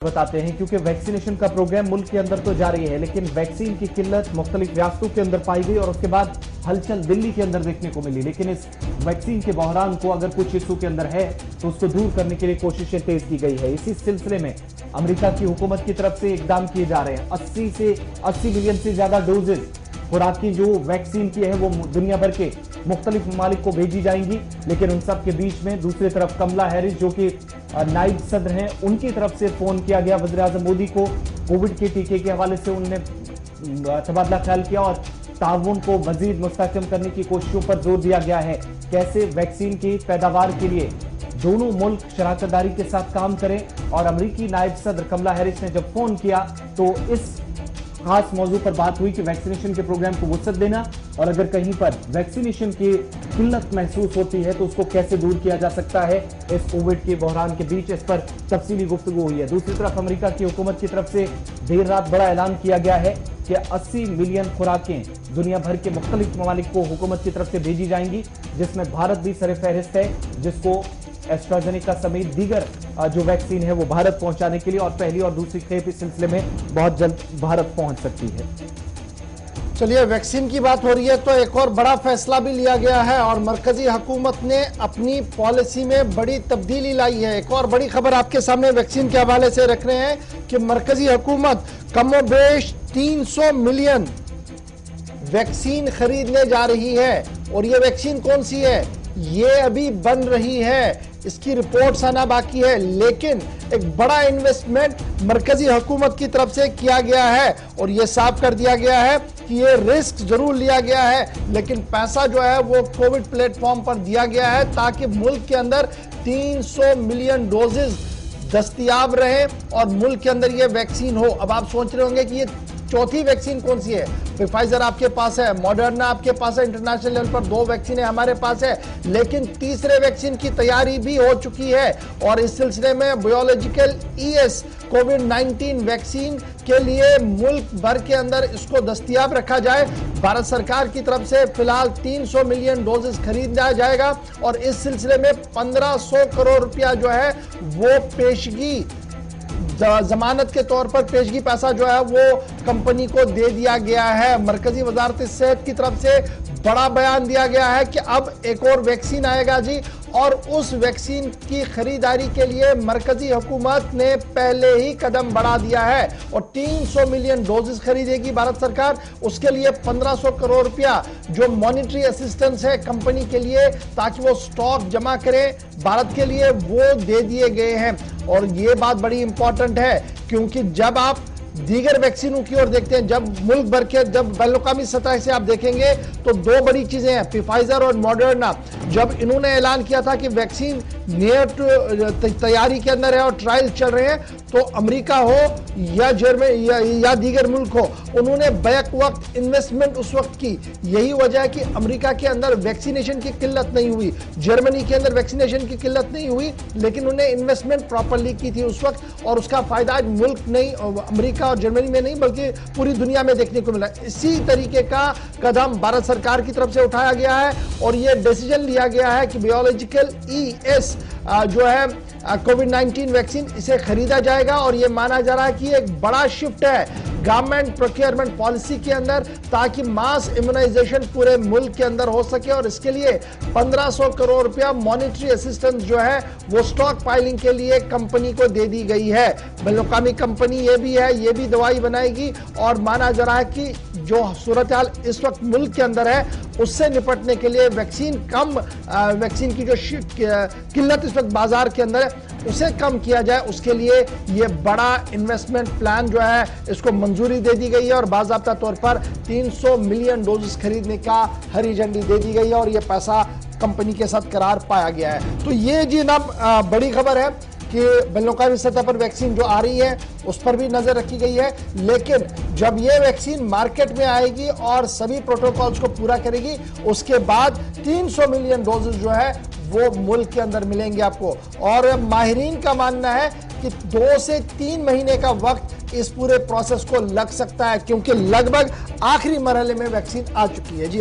बताते हैं क्योंकि वैक्सीनेशन का प्रोग्राम मुल्क के अंदर तो जारी है, लेकिन वैक्सीन की किल्लत मुख्तलिफ रियासतों के अंदर पाई गई और उसके बाद हलचल दिल्ली के अंदर देखने को मिली। लेकिन इस वैक्सीन के बहरान को अगर कुछ हिस्सों के अंदर है तो उसको दूर करने के लिए कोशिशें तेज की गई है। इसी सिलसिले में अमेरिका की हुकूमत की तरफ से इकदाम किए जा रहे हैं। 80 मिलियन से ज्यादा डोजेज खुराक की जो वैक्सीन की है वो दुनिया भर के मुख्तलिफ ममालिक को भेजी जाएंगी। लेकिन उन सब के बीच में दूसरी तरफ कमला हैरिस जो कि नायब सदर हैं, उनकी तरफ से फोन किया गया वज़ीर आज़म मोदी को। कोविड के टीके के हवाले से उन्होंने तबादला ख्याल किया और ताउन को मजीद मुस्तहकम करने की कोशिशों पर जोर दिया गया है। कैसे वैक्सीन की पैदावार के लिए दोनों मुल्क शराकतदारी के साथ काम करें। और अमरीकी नायब सदर कमला हैरिस ने जब फोन किया तो इस खास मौजू पर बात हुई कि वैक्सीनेशन के प्रोग्राम को वुसअत देना और अगर कहीं पर वैक्सीनेशन की किल्लत महसूस होती है तो उसको कैसे दूर किया जा सकता है इस कोविड के बहरान के बीच। इस पर तफसीली गुफ्तगू हुई है। दूसरी तरफ अमेरिका की हुकूमत की तरफ से देर रात बड़ा ऐलान किया गया है कि 80 मिलियन खुराकें दुनिया भर के मुख्तलिफ ममालिक को हुकूमत की तरफ से भेजी जाएंगी, जिसमें भारत भी सरफहरिस्त है, जिसको एस्ट्राजेनेका समेत दीगर जो वैक्सीन है वो भारत पहुंचाने के लिए और पहली और दूसरी खेप इस सिलसिले में बहुत जल्द भारत पहुंच सकती है। चलिए, वैक्सीन की बात हो रही है तो एक और बड़ा फैसला भी लिया गया है और मरकजी हुकूमत ने अपनी पॉलिसी में बड़ी तब्दीली लाई है। एक और बड़ी खबर आपके सामने वैक्सीन के हवाले से रख रहे हैं कि मरकजी हुकूमत कमोबेश 300 मिलियन वैक्सीन खरीदने जा रही है। और ये वैक्सीन कौन सी है ये अभी बन रही है, इसकी रिपोर्ट्स आना बाकी है। लेकिन एक बड़ा इन्वेस्टमेंट मरकजी हुकूमत की तरफ से किया गया है और यह साफ कर दिया गया है कि ये रिस्क जरूर लिया गया है, लेकिन पैसा जो है वो कोविड प्लेटफॉर्म पर दिया गया है ताकि मुल्क के अंदर 300 मिलियन डोजेज दस्तयाब रहे और मुल्क के अंदर ये वैक्सीन हो। अब आप सोच रहे होंगे कि ये चौथी वैक्सीन कौन सी है। फाइजर आपके पास है, मॉडर्ना आपके पास है, इंटरनेशनल लेवल पर 2 वैक्सीन हमारे पास है, लेकिन तीसरे वैक्सीन की तैयारी भी हो चुकी है। और इस सिलसिले में बायोलॉजिकल ईएस कोविड-19 वैक्सीन के लिए मुल्क भर के अंदर इसको दस्तयाब रखा जाए। भारत सरकार की तरफ से फिलहाल 300 मिलियन डोजेस खरीदा जाएगा और इस सिलसिले में 1500 करोड़ रुपया जो है वो पेशगी जमानत के तौर पर पेशगी पैसा जो है वो कंपनी को दे दिया गया है। मरकजी वजारत सेहत की तरफ से बड़ा बयान दिया गया है कि अब एक और वैक्सीन आएगा जी, और उस वैक्सीन की खरीदारी के लिए मरकजी हुकूमत ने पहले ही कदम बढ़ा दिया है और 300 मिलियन डोजेस खरीदेगी भारत सरकार। उसके लिए 1500 करोड़ रुपया जो मॉनिटरी असिस्टेंस है कंपनी के लिए ताकि वो स्टॉक जमा करे भारत के लिए, वो दे दिए गए हैं। और ये बात बड़ी इंपॉर्टेंट है क्योंकि जब आप दीगर वैक्सीनों की ओर देखते हैं, जब मुल्क भर के जब बैनुल-अक़वामी सतह से आप देखेंगे तो 2 बड़ी चीजें हैं, फाइजर और मॉडर्ना। जब इन्होंने ऐलान किया था कि वैक्सीन नियर टू तैयारी के अंदर है और ट्रायल चल रहे हैं, तो अमेरिका हो या जर्मनी या दीगर मुल्क हो, उन्होंने बैक वक्त इन्वेस्टमेंट उस वक्त की। यही वजह है कि अमेरिका के अंदर वैक्सीनेशन की किल्लत नहीं हुई, जर्मनी के अंदर वैक्सीनेशन की किल्लत नहीं हुई, लेकिन उन्हें इन्वेस्टमेंट प्रॉपरली की थी उस वक्त और उसका फायदा आज मुल्क नहीं, अमेरिका और जर्मनी में नहीं बल्कि पूरी दुनिया में देखने को मिला। इसी तरीके का कदम भारत सरकार की तरफ से उठाया गया है और यह डिसीजन लिया गया है कि बायोलॉजिकल ईएस जो है कोविड-19 वैक्सीन इसे खरीदा जाएगा। और यह माना जा रहा है कि एक बड़ा शिफ्ट है गवर्नमेंट प्रोक्योरमेंट पॉलिसी के अंदर ताकि मास इम्यूनाइजेशन पूरे मुल्क के अंदर हो सके और इसके लिए 1500 करोड़ रुपया मॉनिटरी असिस्टेंस जो है वो स्टॉक पाइलिंग के लिए कंपनी को दे दी गई है। बैनुल-अक़वामी कंपनी ये भी है, ये भी दवाई बनाएगी और माना जा रहा है कि जो सूरत हाल इस वक्त मुल्क के अंदर है उससे निपटने के लिए वैक्सीन की जो किल्लत इस वक्त बाजार के अंदर है उसे कम किया जाए, उसके लिए ये बड़ा इन्वेस्टमेंट प्लान जो है इसको मंजूरी दे दी गई है और बाज़ाब्ता तौर पर 300 मिलियन डोजेस खरीदने का हरी झंडी दे दी गई है और ये पैसा कंपनी के साथ करार पाया गया है। तो ये जी ना बड़ी खबर है कि बैनुल-अक़वामी सतह पर वैक्सीन जो आ रही है उस पर भी नजर रखी गई है। लेकिन जब ये वैक्सीन मार्केट में आएगी और सभी प्रोटोकॉल्स को पूरा करेगी उसके बाद 300 मिलियन डोजेस जो है वो मुल्क के अंदर मिलेंगे आपको। और माहिरीन का मानना है कि 2 से 3 महीने का वक्त इस पूरे प्रोसेस को लग सकता है क्योंकि लगभग आखिरी मरहले में वैक्सीन आ चुकी है जी।